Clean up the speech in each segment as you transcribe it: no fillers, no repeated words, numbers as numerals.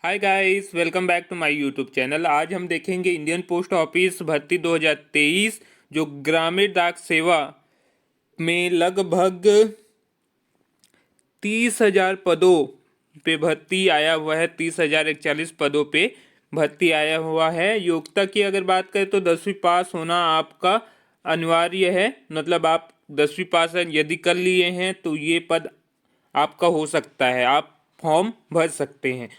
Hi guys, welcome back to my YouTube channel. आज हम देखेंगे इंडियन पोस्ट ऑफिस भर्ती 2023 जो ग्रामीण डाक सेवा में लगभग 30,000 पदों पे भर्ती आया हुआ है। 30,041 पदों पे भर्ती आया हुआ है। योग्यता की अगर बात करें तो 10वीं पास होना आपका अनिवार्य है। मतलब आप 10वीं पास यदि कर लिए हैं तो ये पद आपका हो सकता है, आप फॉर्म भर सकते हैं।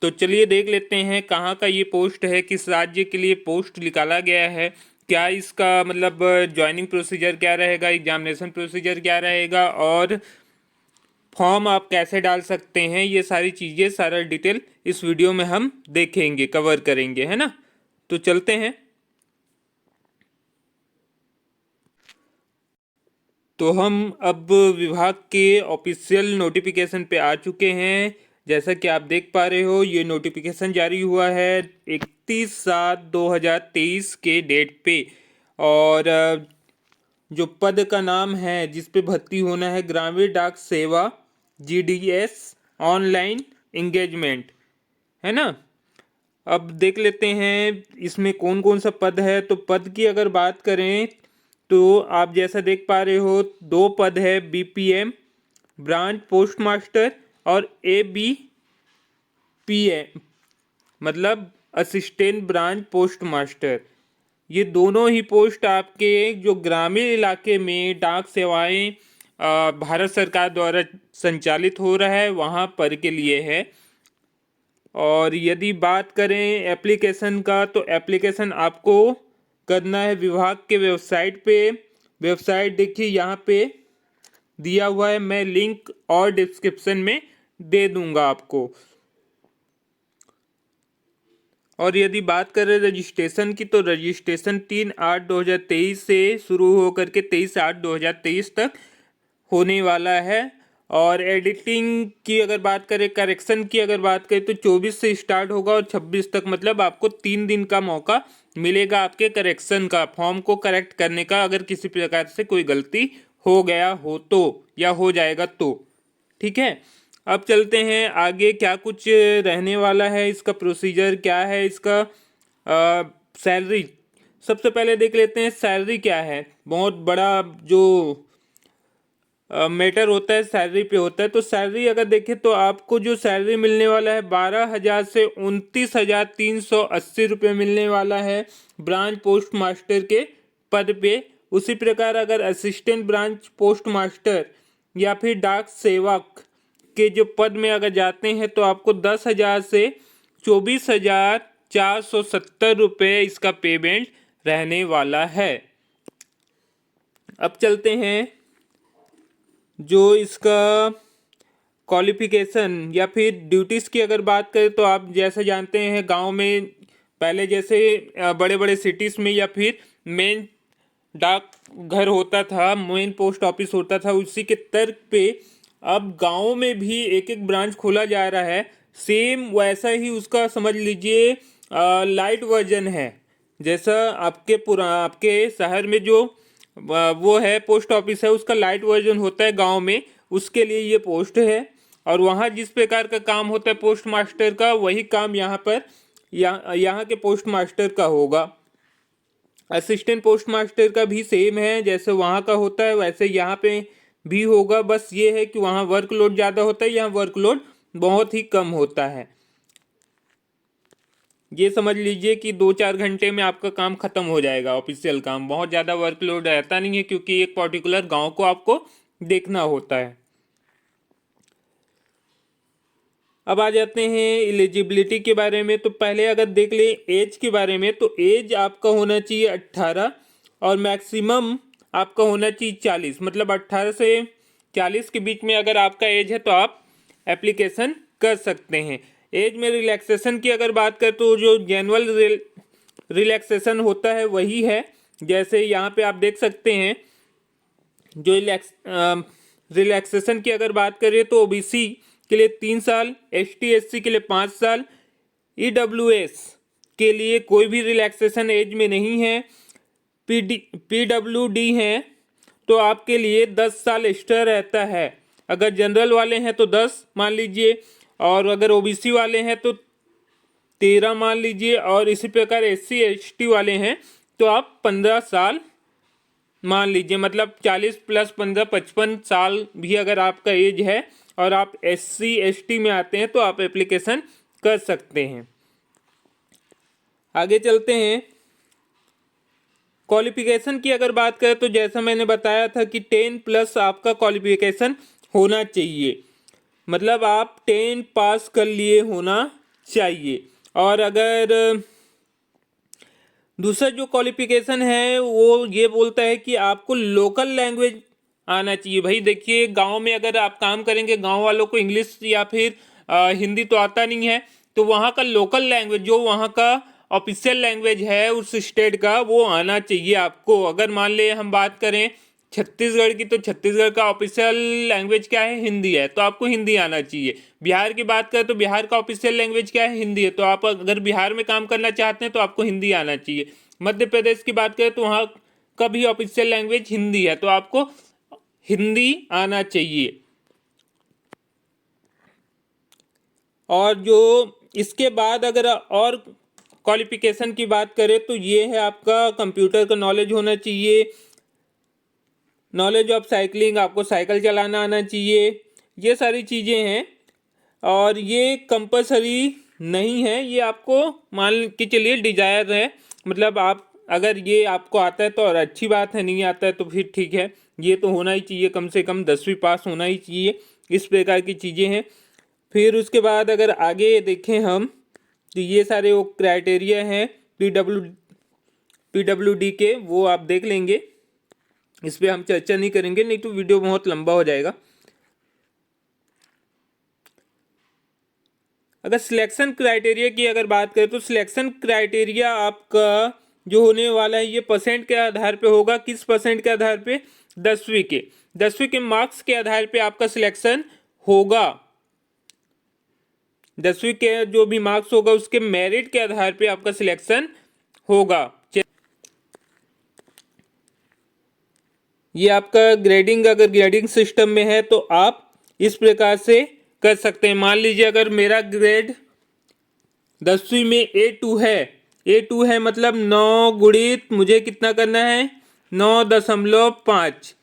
तो चलिए देख लेते हैं कहाँ का ये पोस्ट है, किस राज्य के लिए पोस्ट निकाला गया है, क्या इसका मतलब ज्वाइनिंग प्रोसीजर क्या रहेगा, एग्जामिनेशन प्रोसीजर क्या रहेगा और फॉर्म आप कैसे डाल सकते हैं। ये सारी चीज़ें, सारा डिटेल इस वीडियो में हम देखेंगे, कवर करेंगे, है ना। तो चलते हैं। तो हम अब विभाग के ऑफिशियल नोटिफिकेशन पे आ चुके हैं। जैसा कि आप देख पा रहे हो, ये नोटिफिकेशन जारी हुआ है 31/7/2023 के डेट पे। और जो पद का नाम है जिस पे भर्ती होना है, ग्रामीण डाक सेवा GDS ऑनलाइन इंगेजमेंट, है ना। अब देख लेते हैं इसमें कौन कौन सा पद है। तो पद की अगर बात करें तो आप जैसा देख पा रहे हो, दो पद है, BPM ब्रांच पोस्ट मास्टर और ABPM मतलब असिस्टेंट ब्रांच पोस्ट मास्टर। ये दोनों ही पोस्ट आपके जो ग्रामीण इलाके में डाक सेवाएं भारत सरकार द्वारा संचालित हो रहा है वहाँ पर के लिए है। और यदि बात करें एप्लीकेशन का, तो एप्लीकेशन आपको करना है विभाग के वेबसाइट पे। वेबसाइट देखिए यहाँ पे दिया हुआ है, मैं लिंक और डिस्क्रिप्शन में दे दूंगा आपको। और यदि बात करें रजिस्ट्रेशन की, तो रजिस्ट्रेशन 3/8/2023 से शुरू होकर के 23/8/2023 तक होने वाला है। और एडिटिंग की अगर बात करें, करेक्शन की अगर बात करें, तो 24 से स्टार्ट होगा और 26 तक, मतलब आपको 3 दिन का मौका मिलेगा आपके करेक्शन का, फॉर्म को करेक्ट करने का, अगर किसी प्रकार से कोई गलती हो गया हो तो, या हो जाएगा तो। ठीक है, अब चलते हैं आगे क्या कुछ रहने वाला है, इसका प्रोसीजर क्या है, इसका सैलरी। सबसे पहले देख लेते हैं सैलरी क्या है। बहुत बड़ा जो मैटर होता है सैलरी पे होता है। तो सैलरी अगर देखें तो आपको जो सैलरी मिलने वाला है 12,000 से 29,380 रुपये मिलने वाला है ब्रांच पोस्ट मास्टर के पद पे। उसी प्रकार अगर असिस्टेंट ब्रांच पोस्ट मास्टर या फिर डाक सेवक के जो पद में अगर जाते हैं तो आपको 10,000 से 24,470 रुपये इसका पेमेंट रहने वाला है। अब चलते हैं जो इसका क्वालिफिकेशन या फिर ड्यूटीज़ की अगर बात करें, तो आप जैसे जानते हैं गांव में पहले जैसे बड़े बड़े सिटीज़ में या फिर मेन डाक घर होता था, मेन पोस्ट ऑफिस होता था, उसी के तर्क पे अब गाँव में भी एक एक ब्रांच खोला जा रहा है। सेम वैसा ही उसका समझ लीजिए लाइट वर्जन है। जैसा आपके शहर में जो वो है पोस्ट ऑफिस है, उसका लाइट वर्जन होता है गांव में, उसके लिए ये पोस्ट है। और वहाँ जिस प्रकार का काम होता है पोस्ट मास्टर का, वही काम यहाँ पर यहाँ के पोस्ट मास्टर का होगा। असिस्टेंट पोस्ट मास्टर का भी सेम है, जैसे वहाँ का होता है वैसे यहाँ पे भी होगा। बस ये है कि वहाँ वर्कलोड ज़्यादा होता है, यहाँ वर्कलोड बहुत ही कम होता है। ये समझ लीजिए कि 2-4 घंटे में आपका काम खत्म हो जाएगा। ऑफिशियल काम बहुत ज़्यादा वर्कलोड रहता नहीं है, क्योंकि एक पर्टिकुलर गांव को आपको देखना होता है। अब आ जाते हैं एलिजिबिलिटी के बारे में। तो पहले अगर देख ले एज के बारे में, तो एज आपका होना चाहिए 18 और मैक्सिमम आपका होना चाहिए 40। मतलब 18 से 40 के बीच में अगर आपका एज है तो आप एप्लीकेशन कर सकते हैं। एज में रिलैक्सेशन की अगर बात करें तो जो जनरल रिलैक्सेशन होता है वही है। जैसे यहाँ पे आप देख सकते हैं, जो रिलैक्सेशन की अगर बात करें तो ओबीसी के लिए 3 साल, ST SC के लिए 5 साल, EWS के लिए कोई भी रिलैक्सेशन एज में नहीं है। PWD है तो आपके लिए 10 साल एक्स्ट्रा रहता है। अगर जनरल वाले हैं तो 10 मान लीजिए, और अगर ओबीसी वाले हैं तो 13 मान लीजिए, और इसी प्रकार SC ST वाले हैं तो आप 15 साल मान लीजिए, मतलब 40 + 15 55 साल भी अगर आपका एज है और आप SC ST में आते हैं तो आप एप्लीकेशन कर सकते हैं। आगे चलते हैं। क्वालिफिकेशन की अगर बात करें तो जैसा मैंने बताया था कि 10+ आपका क्वालिफिकेशन होना चाहिए, मतलब आप 10 पास कर लिए होना चाहिए। और अगर दूसरा जो क्वालिफिकेशन है वो ये बोलता है कि आपको लोकल लैंग्वेज आना चाहिए। भाई देखिए, गांव में अगर आप काम करेंगे, गांव वालों को इंग्लिश या फिर हिंदी तो आता नहीं है, तो वहाँ का लोकल लैंग्वेज जो वहाँ का ऑफिशियल लैंग्वेज है उस स्टेट का, वो आना चाहिए आपको। अगर मान ले हम बात करें छत्तीसगढ़ की, तो छत्तीसगढ़ का ऑफिशियल लैंग्वेज क्या है? हिंदी है, तो आपको हिंदी आना चाहिए। बिहार की बात करें तो बिहार का ऑफिशियल लैंग्वेज क्या है? हिंदी है, तो आप अगर बिहार में काम करना चाहते हैं तो आपको हिंदी आना चाहिए। मध्य प्रदेश की बात करें तो वहाँ का भी ऑफिशियल लैंग्वेज हिंदी है, तो आपको हिंदी आना चाहिए। और जो इसके बाद अगर और क्वालिफिकेशन की बात करें तो ये है आपका कंप्यूटर का नॉलेज होना चाहिए, नॉलेज ऑफ साइकिलिंग, आपको साइकिल चलाना आना चाहिए। ये सारी चीज़ें हैं और ये कंपलसरी नहीं है, ये आपको मान के चलिए डिजायर है। मतलब आप अगर ये आपको आता है तो और अच्छी बात है, नहीं आता है तो फिर ठीक है। ये तो होना ही चाहिए, कम से कम 10वीं पास होना ही चाहिए। इस प्रकार की चीज़ें हैं। फिर उसके बाद अगर आगे देखें हम तो ये सारे वो क्राइटेरिया हैं PWD के, वो आप देख लेंगे। इस पर हम चर्चा नहीं करेंगे, नहीं तो वीडियो बहुत लंबा हो जाएगा। अगर सिलेक्शन क्राइटेरिया की अगर बात करें तो सिलेक्शन क्राइटेरिया आपका जो होने वाला है ये परसेंट के आधार पे होगा। किस परसेंट के आधार पे? 10वीं के मार्क्स के आधार पे आपका सिलेक्शन होगा। 10वीं के जो भी मार्क्स होगा उसके मेरिट के आधार पे आपका सिलेक्शन होगा। ये आपका ग्रेडिंग, अगर ग्रेडिंग सिस्टम में है तो आप इस प्रकार से कर सकते हैं। मान लीजिए अगर मेरा ग्रेड 10वीं में A2 है, A2 है मतलब 9 गुणित मुझे कितना करना है? 9.5।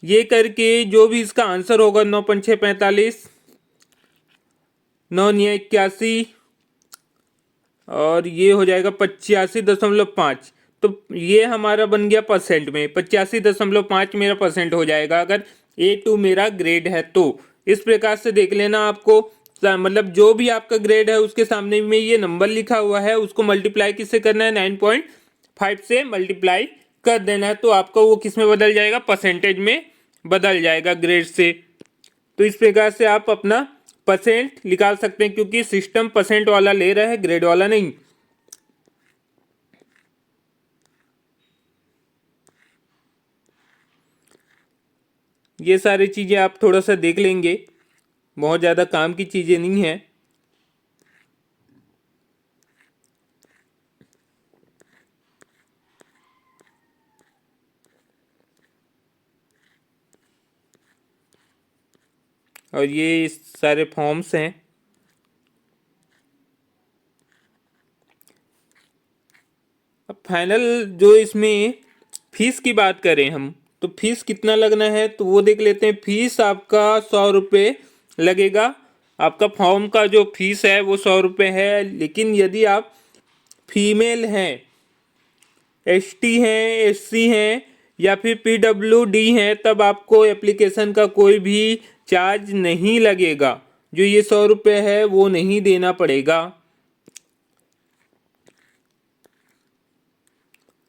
ये करके जो भी इसका आंसर होगा 9 × 5 = 45, 9 × 9 = 81 और ये हो जाएगा 85.5। तो ये हमारा बन गया परसेंट में, 85.5 मेरा परसेंट हो जाएगा अगर A2 मेरा ग्रेड है तो। इस प्रकार से देख लेना आपको, मतलब जो भी आपका ग्रेड है उसके सामने में ये नंबर लिखा हुआ है, उसको मल्टीप्लाई किससे करना है? 9.5 से मल्टीप्लाई कर देना है, तो आपको वो किस में बदल जाएगा? परसेंटेज में बदल जाएगा, ग्रेड से। तो इस प्रकार से आप अपना परसेंट निकाल सकते हैं, क्योंकि सिस्टम परसेंट वाला ले रहा है, ग्रेड वाला नहीं। ये सारी चीज़ें आप थोड़ा सा देख लेंगे, बहुत ज़्यादा काम की चीज़ें नहीं है। और ये सारे फॉर्म्स हैं। अब फाइनल जो इसमें फीस की बात करें हम, तो फीस कितना लगना है तो वो देख लेते हैं। फीस आपका 100 रुपये लगेगा। आपका फॉर्म का जो फीस है वो 100 रुपये है, लेकिन यदि आप फीमेल हैं, ST हैं, SC हैं या फिर PWD हैं, तब आपको एप्लीकेशन का कोई भी चार्ज नहीं लगेगा। जो ये 100 रुपये है वो नहीं देना पड़ेगा।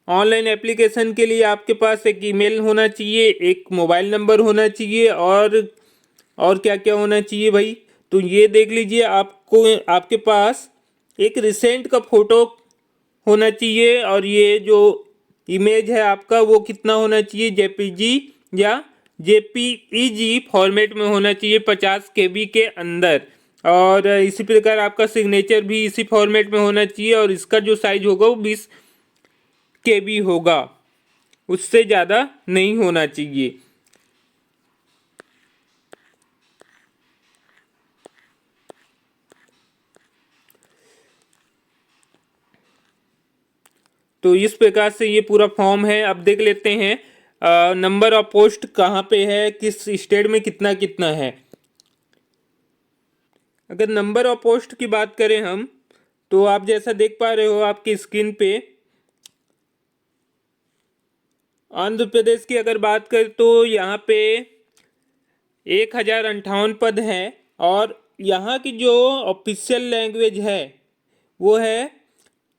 ऑनलाइन एप्लीकेशन के लिए आपके पास एक ईमेल होना चाहिए, एक मोबाइल नंबर होना चाहिए, और क्या क्या होना चाहिए भाई? तो ये देख लीजिए, आपको आपके पास एक रिसेंट का फोटो होना चाहिए, और ये जो इमेज है आपका वो कितना होना चाहिए? JPG या JPEG फॉर्मेट में होना चाहिए, 50 KB के अंदर। और इसी प्रकार आपका सिग्नेचर भी इसी फॉर्मेट में होना चाहिए, और इसका जो साइज होगा वो 20 KB होगा, उससे ज़्यादा नहीं होना चाहिए। तो इस प्रकार से ये पूरा फॉर्म है। अब देख लेते हैं नंबर ऑफ पोस्ट कहाँ पे है, किस स्टेट में कितना कितना है। अगर नंबर ऑफ पोस्ट की बात करें हम, तो आप जैसा देख पा रहे हो आपकी स्क्रीन पे, आंध्र प्रदेश की अगर बात करें तो यहाँ पे 1058 पद हैं और यहाँ की जो ऑफिशियल लैंग्वेज है वो है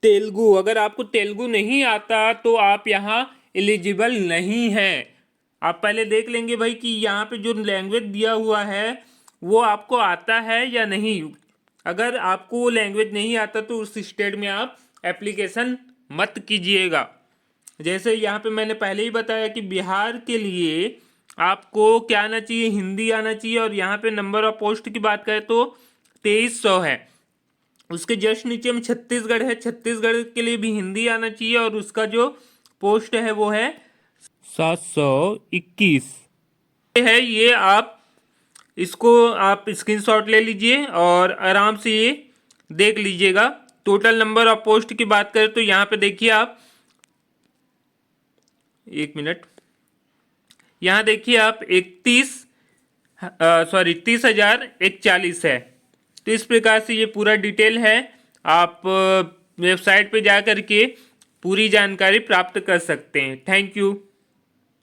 तेलुगु। अगर आपको तेलुगु नहीं आता तो आप यहाँ एलिजिबल नहीं है। आप पहले देख लेंगे भाई कि यहाँ पे जो लैंग्वेज दिया हुआ है वो आपको आता है या नहीं। अगर आपको लैंग्वेज नहीं आता तो उस स्टेट में आप एप्लीकेशन मत कीजिएगा। जैसे यहाँ पे मैंने पहले ही बताया कि बिहार के लिए आपको क्या आना चाहिए, हिंदी आना चाहिए। और यहाँ पे नंबर ऑफ पोस्ट की बात करें तो 2300 है। उसके जस्ट नीचे में छत्तीसगढ़ है, छत्तीसगढ़ के लिए भी हिंदी आना चाहिए और उसका जो पोस्ट है वो है 721 है। ये आप इसको आप स्क्रीनशॉट ले लीजिए और आराम से ये देख लीजिएगा। टोटल नंबर ऑफ पोस्ट की बात करें तो यहाँ पे देखिए आप, एक मिनट, यहाँ देखिए आप 30,041 है। तो इस प्रकार से ये पूरा डिटेल है। आप वेबसाइट पे जा कर के पूरी जानकारी प्राप्त कर सकते हैं। Thank you.